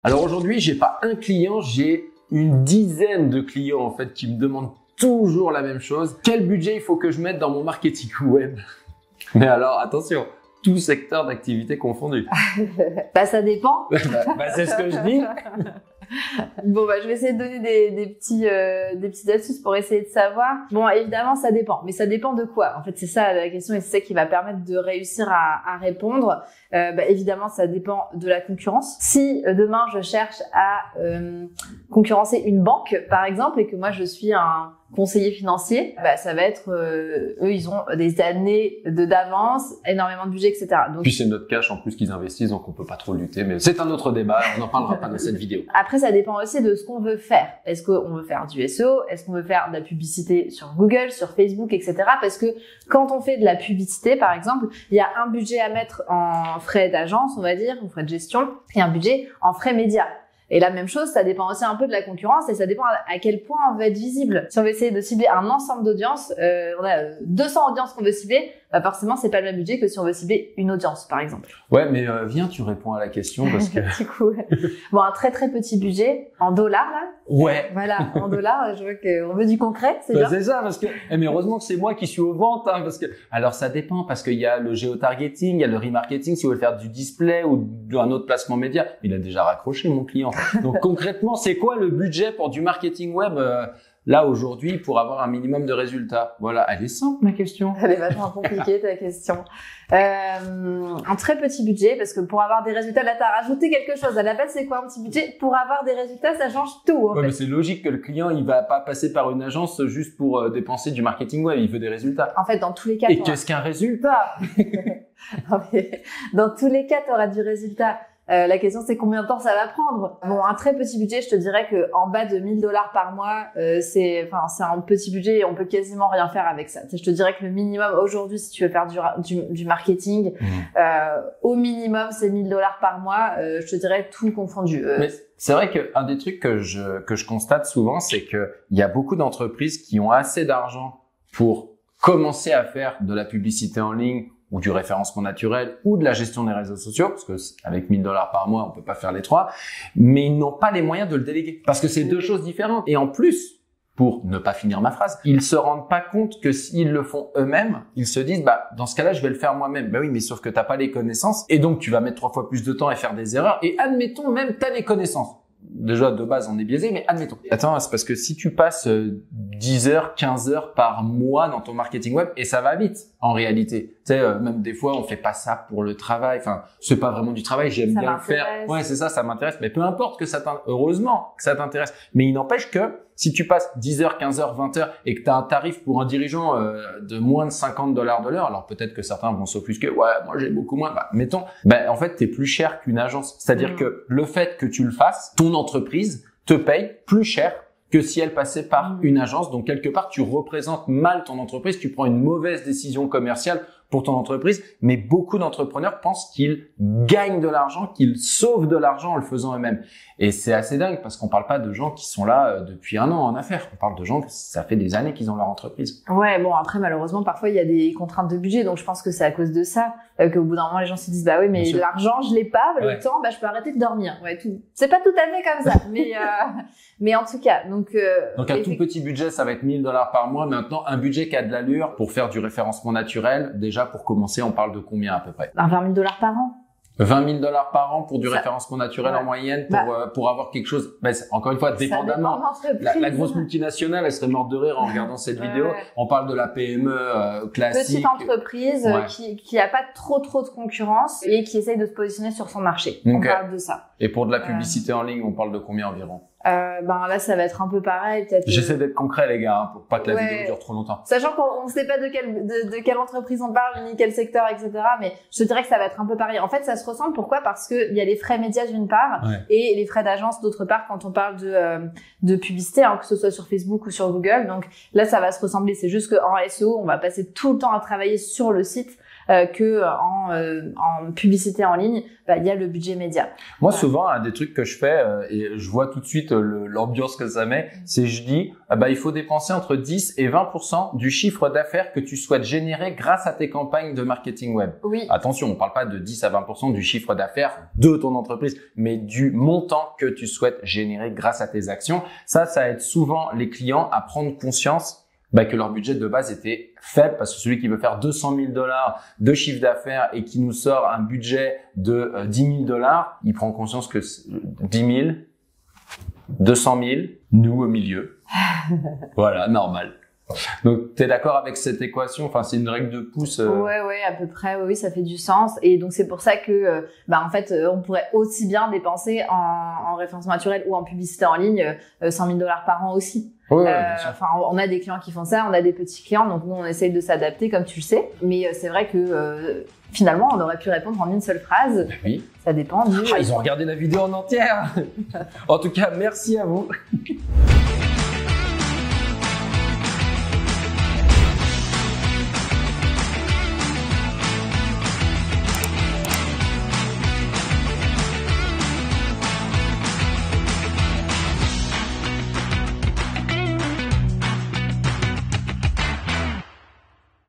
Alors aujourd'hui, j'ai pas un client, j'ai une dizaine de clients en fait qui me demandent toujours la même chose. Quel budget il faut que je mette dans mon marketing web? Mais alors attention, tout secteur d'activité confondu. Bah ça dépend. C'est ce que je dis. Bon je vais essayer de donner des petites astuces pour essayer de savoir. Bon évidemment ça dépend, mais ça dépend de quoi? En fait c'est ça la question et c'est ça qui va permettre de réussir à répondre. Évidemment ça dépend de la concurrence. Si demain je cherche à concurrencer une banque par exemple et que moi je suis un conseiller financier, ça va être eux ils ont des années d'avance, énormément de budget, etc. Donc, puis c'est notre cash en plus qu'ils investissent, donc on peut pas trop lutter, mais c'est un autre débat, on n'en parlera pas dans cette vidéo. Après ça dépend aussi de ce qu'on veut faire. Est-ce qu'on veut faire du SEO? Est-ce qu'on veut faire de la publicité sur Google, sur Facebook, etc. Parce que quand on fait de la publicité par exemple, il y a un budget à mettre en frais d'agence, on va dire, ou frais de gestion, et un budget en frais médias. Et la même chose, ça dépend aussi un peu de la concurrence et ça dépend à quel point on veut être visible. Si on veut essayer de cibler un ensemble d'audiences, on a 200 audiences qu'on veut cibler, forcément c'est pas le même budget que si on veut cibler une audience par exemple. Ouais, mais viens, tu réponds à la question parce que... Du coup, bon, un très très petit budget en dollars là. Ouais. Voilà, en dollars, je vois qu'on veut du concret, c'est bien. C'est ça, parce que, mais heureusement que c'est moi qui suis aux ventes, hein, parce que, alors ça dépend, parce qu'il y a le géotargeting, il y a le remarketing, si vous voulez faire du display ou un autre placement média. Il a déjà raccroché, mon client. Donc concrètement, c'est quoi le budget pour du marketing web, là aujourd'hui, pour avoir un minimum de résultats? Voilà, elle est simple, ma question. Elle est vachement compliquée, ta question. Un très petit budget, parce que pour avoir des résultats, là, t'as rajouté quelque chose. À la base, c'est quoi un petit budget? Pour avoir des résultats, ça change tout, en fait. Mais c'est logique que le client, il va pas passer par une agence juste pour dépenser du marketing web. Il veut des résultats. En fait, dans tous les cas. Et qu'est-ce qu'un résultat? Non, mais dans tous les cas, t'auras du résultat. La question c'est combien de temps ça va prendre. Bon, un très petit budget, je te dirais que en bas de $1000 par mois, c'est un petit budget et on peut quasiment rien faire avec ça. Je te dirais que le minimum aujourd'hui, si tu veux faire du marketing, au minimum c'est $1000 par mois. Je te dirais tout confondu. Mais c'est vrai qu'un des trucs que je constate souvent, c'est que il y a beaucoup d'entreprises qui ont assez d'argent pour commencer à faire de la publicité en ligne ou du référencement naturel, ou de la gestion des réseaux sociaux, parce que avec $1000 par mois, on peut pas faire les trois, mais ils n'ont pas les moyens de le déléguer, parce que c'est deux choses différentes. Et en plus, pour ne pas finir ma phrase, ils se rendent pas compte que s'ils le font eux-mêmes, ils se disent, dans ce cas-là, je vais le faire moi-même. Oui, mais sauf que t'as pas les connaissances, et donc tu vas mettre 3 fois plus de temps et faire des erreurs, et admettons même t'as les connaissances. Déjà, de base, on est biaisé, mais admettons. Attends, c'est parce que si tu passes 10 heures, 15 heures par mois dans ton marketing web, et ça va vite, en réalité. Tu sais, même des fois, on fait pas ça pour le travail. Enfin, c'est pas vraiment du travail, j'aime bien le faire. Ouais, c'est ça m'intéresse. Mais peu importe que heureusement que ça t'intéresse. Mais il n'empêche que si tu passes 10 heures, 15 heures, 20 heures et que tu as un tarif pour un dirigeant de moins de $50 de l'heure, alors peut-être que certains vont s'offusquer. Ouais, moi j'ai beaucoup moins. Mettons, en fait, t'es plus cher qu'une agence. C'est-à-dire que le fait que tu le fasses, ton entreprise te paye plus cher que si elle passait par une agence. Donc, quelque part, tu représentes mal ton entreprise, tu prends une mauvaise décision commerciale pour ton entreprise, mais beaucoup d'entrepreneurs pensent qu'ils gagnent de l'argent, qu'ils sauvent de l'argent en le faisant eux-mêmes. Et c'est assez dingue parce qu'on parle pas de gens qui sont là depuis 1 an en affaires. On parle de gens que ça fait des années qu'ils ont leur entreprise. Ouais, bon, après, malheureusement, parfois, il y a des contraintes de budget. Donc, je pense que c'est à cause de ça qu'au bout d'un moment, les gens se disent, oui, mais l'argent, je l'ai pas. Le temps, je peux arrêter de dormir. Ouais, tout. C'est pas tout à fait comme ça. Mais en tout cas, donc un tout petit budget, ça va être $1000 par mois. Maintenant, un budget qui a de l'allure pour faire du référencement naturel. Déjà, pour commencer, on parle de combien à peu près? 20 000 $ par an. 20 000 $ par an pour du référencement naturel en moyenne pour avoir quelque chose. Encore une fois, dépendamment. La grosse multinationale, elle serait morte de rire en regardant cette vidéo. On parle de la PME classique. Petite entreprise qui a pas trop de concurrence et qui essaye de se positionner sur son marché. On parle de ça. Et pour de la publicité en ligne, on parle de combien environ? Là, ça va être un peu pareil, peut-être. J'essaie d'être concret, les gars, pour pas que la vidéo dure trop longtemps. Sachant qu'on ne sait pas de quelle entreprise on parle, ni quel secteur, etc. Mais je te dirais que ça va être un peu pareil. En fait, ça se ressemble. Pourquoi? Parce que il y a les frais médias d'une part et les frais d'agence d'autre part quand on parle de publicité, que ce soit sur Facebook ou sur Google. Donc là, ça va se ressembler. C'est juste qu'en SEO, on va passer tout le temps à travailler sur le site. que en publicité en ligne, il y a le budget média. Moi, souvent, un des trucs que je fais, et je vois tout de suite l'ambiance que ça met, c'est je dis, il faut dépenser entre 10 et 20% du chiffre d'affaires que tu souhaites générer grâce à tes campagnes de marketing web. Oui. Attention, on parle pas de 10 à 20% du chiffre d'affaires de ton entreprise, mais du montant que tu souhaites générer grâce à tes actions. Ça aide souvent les clients à prendre conscience que leur budget de base était faible, parce que celui qui veut faire 200 000 $ de chiffre d'affaires et qui nous sort un budget de 10 000 $, il prend conscience que 10 000, 200 000, nous au milieu. Voilà, normal. Donc, tu es d'accord avec cette équation? Enfin, c'est une règle de pouce. Ouais, à peu près. Oui, ça fait du sens. Et donc, c'est pour ça que, en fait, on pourrait aussi bien dépenser en référencement naturel ou en publicité en ligne 100 000 $ par an aussi. Oui, bien sûr. Enfin, on a des clients qui font ça, on a des petits clients, donc nous, on essaye de s'adapter, comme tu le sais. Mais c'est vrai que finalement, on aurait pu répondre en une seule phrase. Oui. Ça dépend du... Ils ont regardé la vidéo en entière. En tout cas, merci à vous.